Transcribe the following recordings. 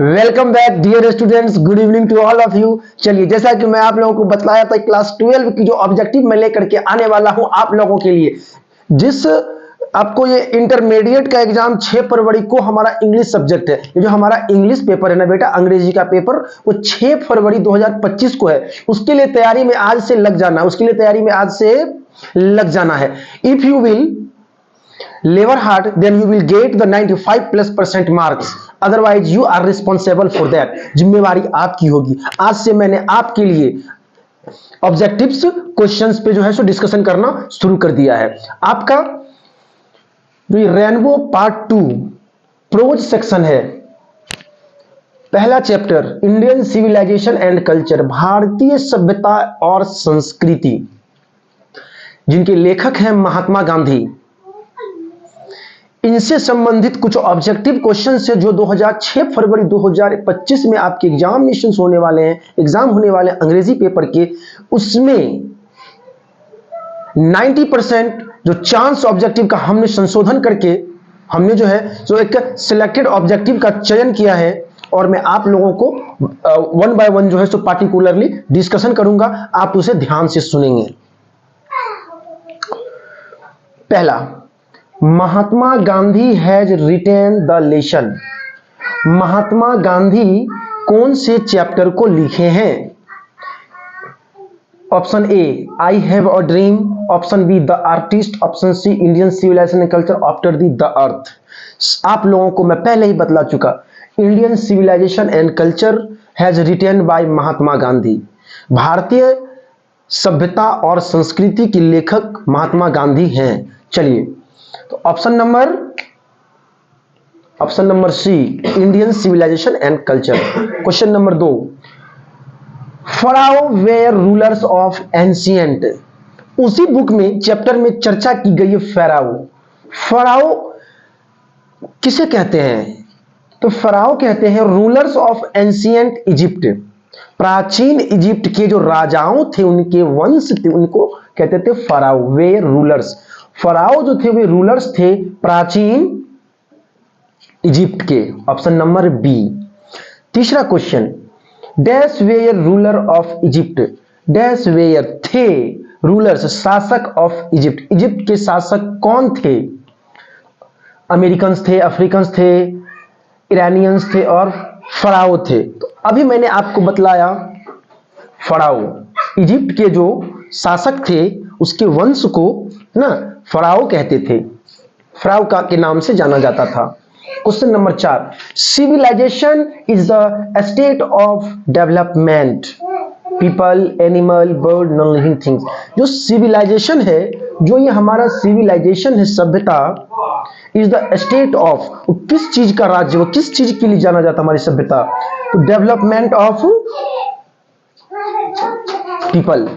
Welcome back dear students, good evening to all of you. चलिए, जैसा कि मैं आप लोगों को बताया था, क्लास 12 की जो ऑब्जेक्टिव मैं लेकर के आने वाला हूं आप लोगों के लिए, जिस आपको ये इंटरमीडिएट का एग्जाम 6 फरवरी को हमारा इंग्लिश सब्जेक्ट है। ये जो हमारा इंग्लिश पेपर है ना बेटा, अंग्रेजी का पेपर, वो 6 फरवरी 2025 को है। उसके लिए तैयारी में आज से लग जाना, उसके लिए तैयारी में आज से लग जाना है। If you will labor hard, then you will get the 95+% marks, otherwise you are responsible for that। जिम्मेवारी आपकी होगी। आज से मैंने आपके लिए ऑब्जेक्टिव्स क्वेश्चंस पे जो है सो डिस्कशन करना शुरू कर दिया है। आपका जो रेनबो पार्ट 2 प्रोज सेक्शन है, पहला chapter Indian civilisation and culture, भारतीय सभ्यता और संस्कृति, जिनके लेखक हैं महात्मा गांधी। इनसे संबंधित कुछ ऑब्जेक्टिव क्वेश्चन है जो 6 फरवरी 2025 में आपके एग्जाम होने वाले हैं अंग्रेजी पेपर के। उसमें 90% जो चांस ऑब्जेक्टिव का हमने संशोधन करके हमने जो है जो एक सिलेक्टेड ऑब्जेक्टिव का चयन किया है, और मैं आप लोगों को वन बाय वन जो है सो पार्टिकुलरली डिस्कशन करूंगा, आप उसे ध्यान से सुनेंगे। पहला, Mahatma Gandhi has written the lesson. Mahatma Gandhi कौन से चैप्टर को लिखे हैं? Option A, I have a dream. Option B, the artist. Option C, Indian civilisation and culture after the earth. आप लोगों को मैं पहले ही बतला चुका, Indian civilisation and culture has written by Mahatma Gandhi. भारतीय सभ्यता और संस्कृति के लेखक महात्मा गांधी हैं। चलिए, तो option number c, Indian civilisation and culture. Question number 2, Pharaoh were rulers of ancient. उसी बुक में चैप्टर में चर्चा की गई है फराओ। फराओ किसे कहते हैं? तो फराओ कहते हैं रूलर्स ऑफ एंशिएंट इजिप्ट। प्राचीन इजिप्ट के जो राजाओं थे, उनके वंश थे, उनको कहते थे फराओ। वेयर रूलर्स, फराओ जो थे वे रूलर्स थे प्राचीन इजिप्ट के। Option number B. तीसरा question, dash were ruler of Egypt. Dash were थे रूलर्स, शासक ऑफ इजिप्ट। इजिप्ट के शासक कौन थे? अमेरिकन्स थे, अफ्रीकन्स थे, ईरानियंस थे और फराओ थे। तो अभी मैंने आपको बतलाया फराओ, इजिप्ट के जो शासक थे उसके वंश को ना फराओ कहते थे, फराओ का के नाम से जाना जाता था। Question number 4, civilisation is the state of development, people, animal, bird, non living things. जो सिविलाइजेशन है, जो ये हमारा सिविलाइजेशन है, सभ्यता, इज द स्टेट ऑफ, किस चीज का राज्य, वो किस चीज के लिए जाना जाता हमारी सभ्यता? तो डेवलपमेंट ऑफ पीपल,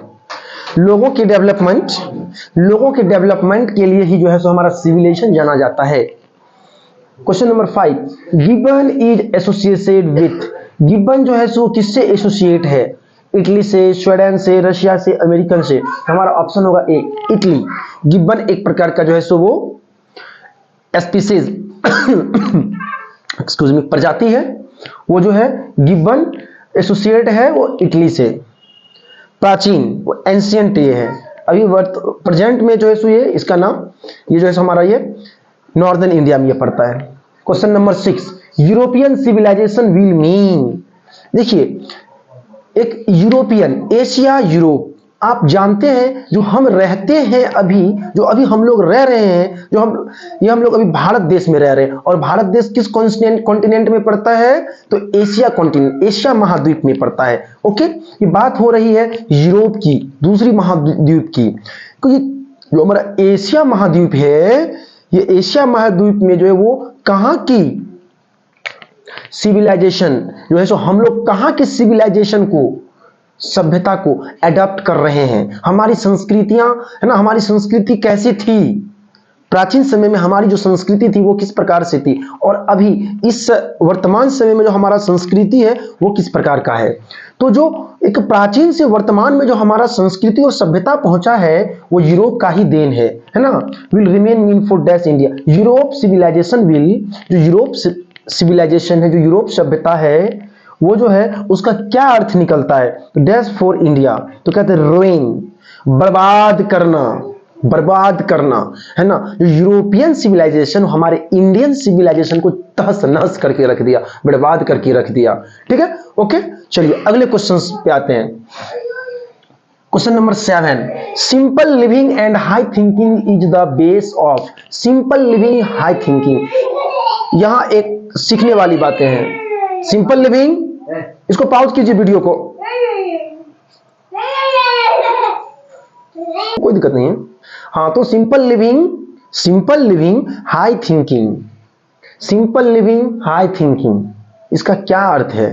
लोगों के डेवलपमेंट के लिए ही जो है सो हमारा सिविलाइजेशन जाना जाता है। Question number 5, Gibbon is associated with. Gibbon जो है सो किससे एसोसिएट है? इटली से, स्वीडन से, रशिया से, अमेरिकन से। हमारा ऑप्शन होगा ए, इटली। गिब्बन एक प्रकार का जो है सो वो स्पीसीज एक्सक्यूज मी प्रजाति है, वो जो है गिब्बन एसोसिएट है वो इटली से। प्राचीन, वो एंशिएंट ये है। अभी प्रेजेंट में जो है सो ये इसका नाम ये जो है हमारा ये नॉर्दर्न इंडिया में ये पड़ता है। Question number 6, European civilisation will mean. देखिए, एक यूरोपियन, एशिया, यूरोप, आप जानते हैं जो हम रहते हैं अभी, जो अभी हम लोग रह रहे हैं, जो हम लोग अभी भारत देश में रह रहे हैं। और भारत देश किस कॉन्टिनेंट में पड़ता है? तो एशिया कॉन्टिनेंट, एशिया महाद्वीप में पड़ता है। ओके, ये बात हो रही है यूरोप की, दूसरी महाद्वीप की। क्योंकि जो हमारा एशिया महाद्वीप है, ये एशिया महाद्वीप में जो है वो कहाँ की सिविलाइजेशन जो है सो हम लोग कहाँ के सिविलाइजेशन को, सभ्यता को एडॉप्ट कर रहे हैं। हमारी संस्कृतियां है ना, हमारी संस्कृति कैसी थी प्राचीन समय में, हमारी जो संस्कृति थी वो किस प्रकार से थी, और अभी इस वर्तमान समय में जो हमारा संस्कृति है वो किस प्रकार का है। तो जो एक प्राचीन से वर्तमान में जो हमारा संस्कृति और सभ्यता पहुंचा है वो यूरोप का ही देन है ना। Will remain mean for dash India. Europe civilisation will, जो यूरोप सिविलाइजेशन है, जो यूरोप सभ्यता है, वो जो है उसका क्या अर्थ निकलता है? तो डैश फॉर इंडिया, तो कहते हैं रोइंग, बर्बाद करना, बर्बाद करना, है ना। जो यूरोपियन सिविलाइजेशन हमारे इंडियन सिविलाइजेशन को तहस नहस करके रख दिया, बर्बाद करके रख दिया। ठीक है, ओके। चलिए अगले क्वेश्चन पे आते हैं। Question number 7, simple living and high thinking is the base of. Simple living, high thinking, यहां एक सीखने वाली बातें हैं। सिंपल लिविंग, इसको पॉज कीजिए वीडियो को, कोई दिक्कत नहीं है। हाँ, तो simple living high thinking, simple living high thinking, इसका क्या अर्थ है?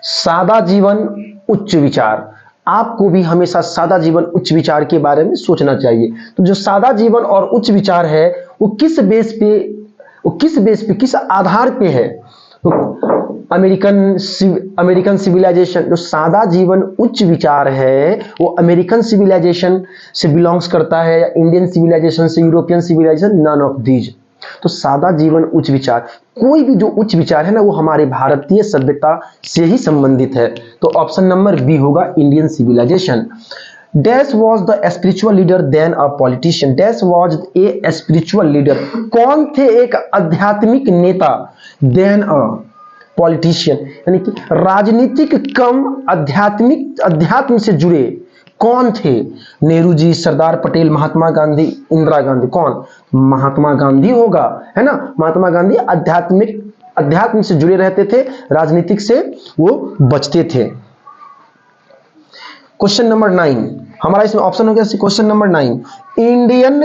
सादा जीवन उच्च विचार। आपको भी हमेशा सादा जीवन उच्च विचार के बारे में सोचना चाहिए। तो जो सादा जीवन और उच्च विचार है वो किस बेस पे, किस आधार पे है? तो अमेरिकन सिविलाइजेशन, जो सादा जीवन उच्च विचार है वो अमेरिकन सिविलाइजेशन से बिलोंग्स करता है या इंडियन सिविलाइजेशन से, European civilisation, none of these. तो सादा जीवन उच्च विचार, कोई भी जो उच्च विचार है ना वो हमारे भारतीय सभ्यता से ही संबंधित है। तो ऑप्शन नंबर बी होगा Indian civilisation. Dash was the spiritual leader then a politician. Dash was a spiritual leader, कौन थे एक आध्यात्मिक नेता, देन अ पॉलिटिशियन, यानी कि राजनीतिक कम अध्यात्म से जुड़े कौन थे? नेहरू जी, सरदार पटेल, महात्मा गांधी, इंदिरा गांधी। कौन? महात्मा गांधी होगा, है ना। महात्मा गांधी अध्यात्म से जुड़े रहते थे, राजनीतिक से वो बचते थे। क्वेश्चन नंबर 9 हमारा इसमें ऑप्शन हो गया क्वेश्चन नंबर 9, इंडियन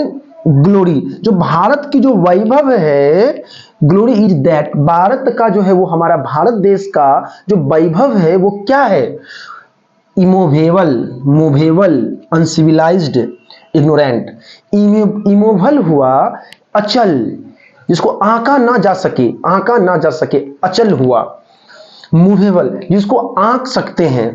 ग्लोरी, जो भारत की जो वैभव है, ग्लोरी इज दैट, भारत का जो है वो, हमारा भारत देश का जो वैभव है वो क्या है? Movable, uncivilised, ignorant. इमोवल हुआ अचल, जिसको आंका ना जा सके, अचल हुआ। मूवेबल, जिसको आंक सकते हैं।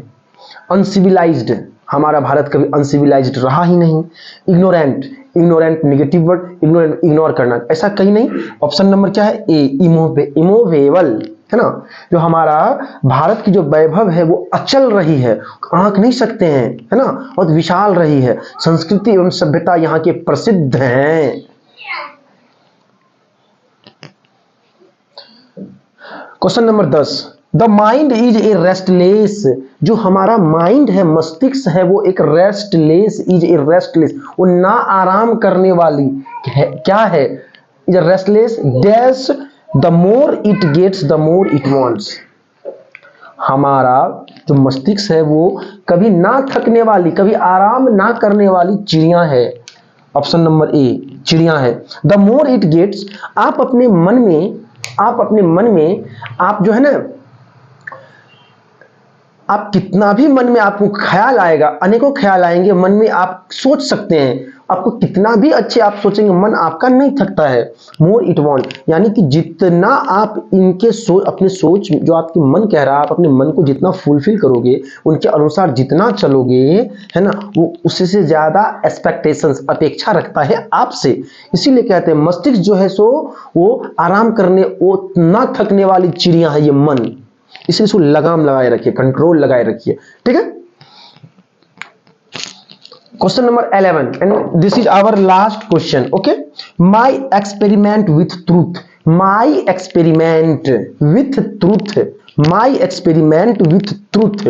अनसिविलाइज्ड, हमारा भारत कभी अनसिविलाइज्ड रहा ही नहीं। इग्नोरेंट नेगेटिव वर्ड, इग्नोर करना, ऐसा कहीं नहीं। ऑप्शन नंबर क्या है? ए, इमोवेबल, है ना। जो हमारा भारत की जो वैभव है वो अचल रही है, आंक नहीं सकते हैं, है ना, बहुत विशाल रही है। संस्कृति एवं सभ्यता यहाँ के प्रसिद्ध हैं। Question number 10, the mind is a restless, जो हमारा माइंड है, मस्तिष्क है, वो एक रेस्टलेस, वो ना आराम करने वाली है। क्या है? Is a restless dash, the more it gets the more it wants. हमारा जो मस्तिष्क है वो कभी ना थकने वाली, कभी आराम ना करने वाली चिड़िया है। ऑप्शन नंबर ए, चिड़िया है। द मोर इट गेट्स, आप अपने मन में आप जो है ना, आप कितना भी मन में आपको ख्याल आएगा, अनेकों ख्याल आएंगे मन में, आप सोच सकते हैं, आपको कितना भी अच्छे आप सोचेंगे, मन आपका नहीं थकता है। मोर इट वांट, यानी कि जितना आप इनके अपने सोच, जो आपकी मन कह रहा है, आप अपने मन को जितना फुलफिल करोगे, उनके अनुसार जितना चलोगे, है ना, वो उससे ज्यादा एक्सपेक्टेशंस, अपेक्षा रखता है आपसे। इसीलिए कहते हैं मस्तिष्क जो है सो वो आराम करने, वो ना थकने वाली चिड़िया है ये मन, इसलिए इसको लगाम लगाए रखिए, कंट्रोल लगाए रखिए। ठीक है। Question number 11 and this is our last question. Okay, my experiment with truth, my experiment with truth,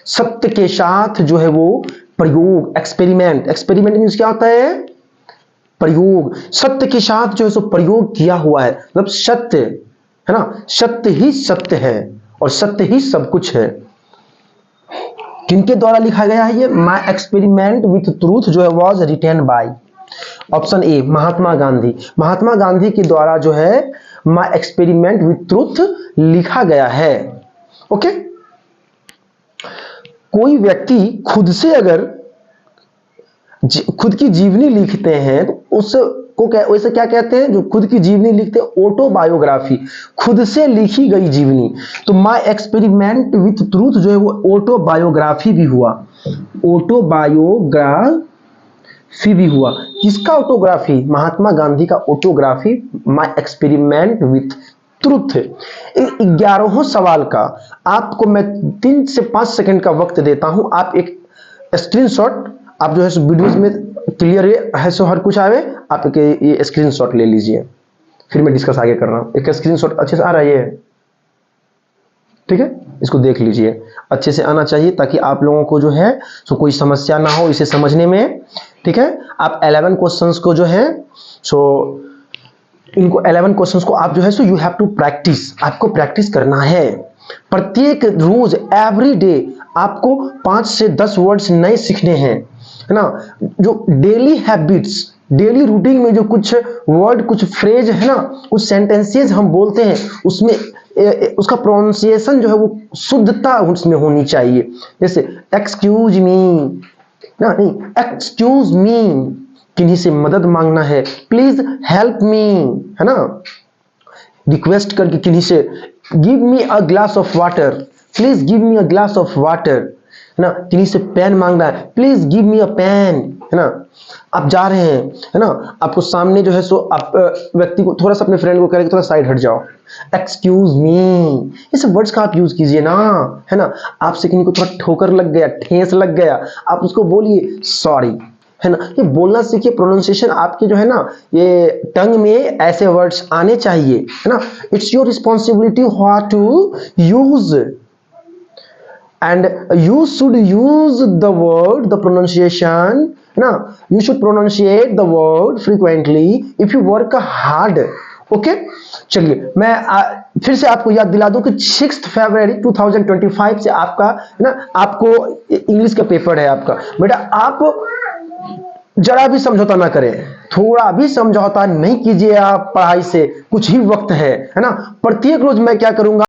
सत्य के साथ जो है वो प्रयोग। एक्सपेरिमेंट मीन्स क्या होता है? प्रयोग। सत्य के साथ जो है सो प्रयोग किया हुआ है, मतलब सत्य है ना, सत्य ही सत्य है और सत्य ही सब कुछ है। किनके द्वारा लिखा गया है ये? माय एक्सपेरिमेंट विथ ट्रूथ जो है was written by, option A, Mahatma Gandhi. Mahatma Gandhi के द्वारा जो है माय एक्सपेरिमेंट विथ ट्रूथ लिखा गया है। ओके, कोई व्यक्ति खुद से अगर खुद की जीवनी लिखते हैं तो वैसे क्या कहते हैं? जो खुद की जीवनी लिखते हैं, ऑटोबायोग्राफी, खुद से लिखी गई जीवनी। तो माय एक्सपेरिमेंट विथ ट्रूथ जो है वो ऑटोबायोग्राफी भी हुआ, किसका ऑटोग्राफी? महात्मा गांधी का autography, my experiment with truth. इन 11 सवाल का आपको मैं 3 से 5 सेकंड का वक्त देता हूं। आप एक स्क्रीनशॉट, आप जो है सो वीडियोज में क्लियर है सो हर कुछ आवे, आप ये स्क्रीनशॉट ले लीजिए, फिर मैं डिस्कस आगे कर रहा हूं। एक स्क्रीनशॉट अच्छे से आ रहा है, ये ठीक है, इसको देख लीजिए, अच्छे से आना चाहिए ताकि आप लोगों को जो है सो कोई समस्या ना हो इसे समझने में। ठीक है, आप 11 क्वेश्चंस को जो है सो इनको 11 क्वेश्चंस को आप जो है so you have to practise, आपको प्रैक्टिस करना है। प्रत्येक रोज एवरी डे आपको 5 से 10 वर्ड्स नए सीखने हैं, है ना। जो डेली हैबिट्स, डेली रूटीन में जो कुछ वर्ड, कुछ फ्रेज है ना, कुछ सेंटेंसेस हम बोलते हैं, उसमें उसका प्रोनाउंसिएशन जो है वो शुद्धता उसमें होनी चाहिए। जैसे एक्सक्यूज मी ना, नहीं, एक्सक्यूज मी, किन्हीं से मदद मांगना है, प्लीज हेल्प मी, है ना। रिक्वेस्ट करके किन्हीं से, give me a glass of water, please give me a glass of water, है ना। किन्हीं से पेन मांगना है, please give me a pen, है ना। आप जा रहे हैं, है ना, आपको सामने जो है सो आप व्यक्ति को थोड़ा सा, अपने फ्रेंड को कह रहे हैं थोड़ा साइड हट जाओ, एक्सक्यूज मी, ये सब वर्ड्स का आप यूज कीजिए ना, है ना। आपसे किन्हीं को थोड़ा ठोकर लग गया, ठेस लग गया, आप उसको बोलिए सॉरी, है ना। ये बोलना सीखिए, प्रोनाउंसिएशन आपके जो है ना, ये टंग में ऐसे वर्ड्स आने चाहिए, है ना। It's your responsibility how to use, and you should use the word, the pronunciation, ना, you should pronunciate the word frequently if you work hard, okay. चलिए मैं फिर से आपको याद दिला दूं कि 6 फरवरी 2025 से आपका ना, आपको इंग्लिश का पेपर है आपका। बेटा आप जरा भी समझौता ना करें, थोड़ा भी समझौता नहीं कीजिए आप पढ़ाई से, कुछ ही वक्त है ना। प्रत्येक रोज मैं क्या करूंगा,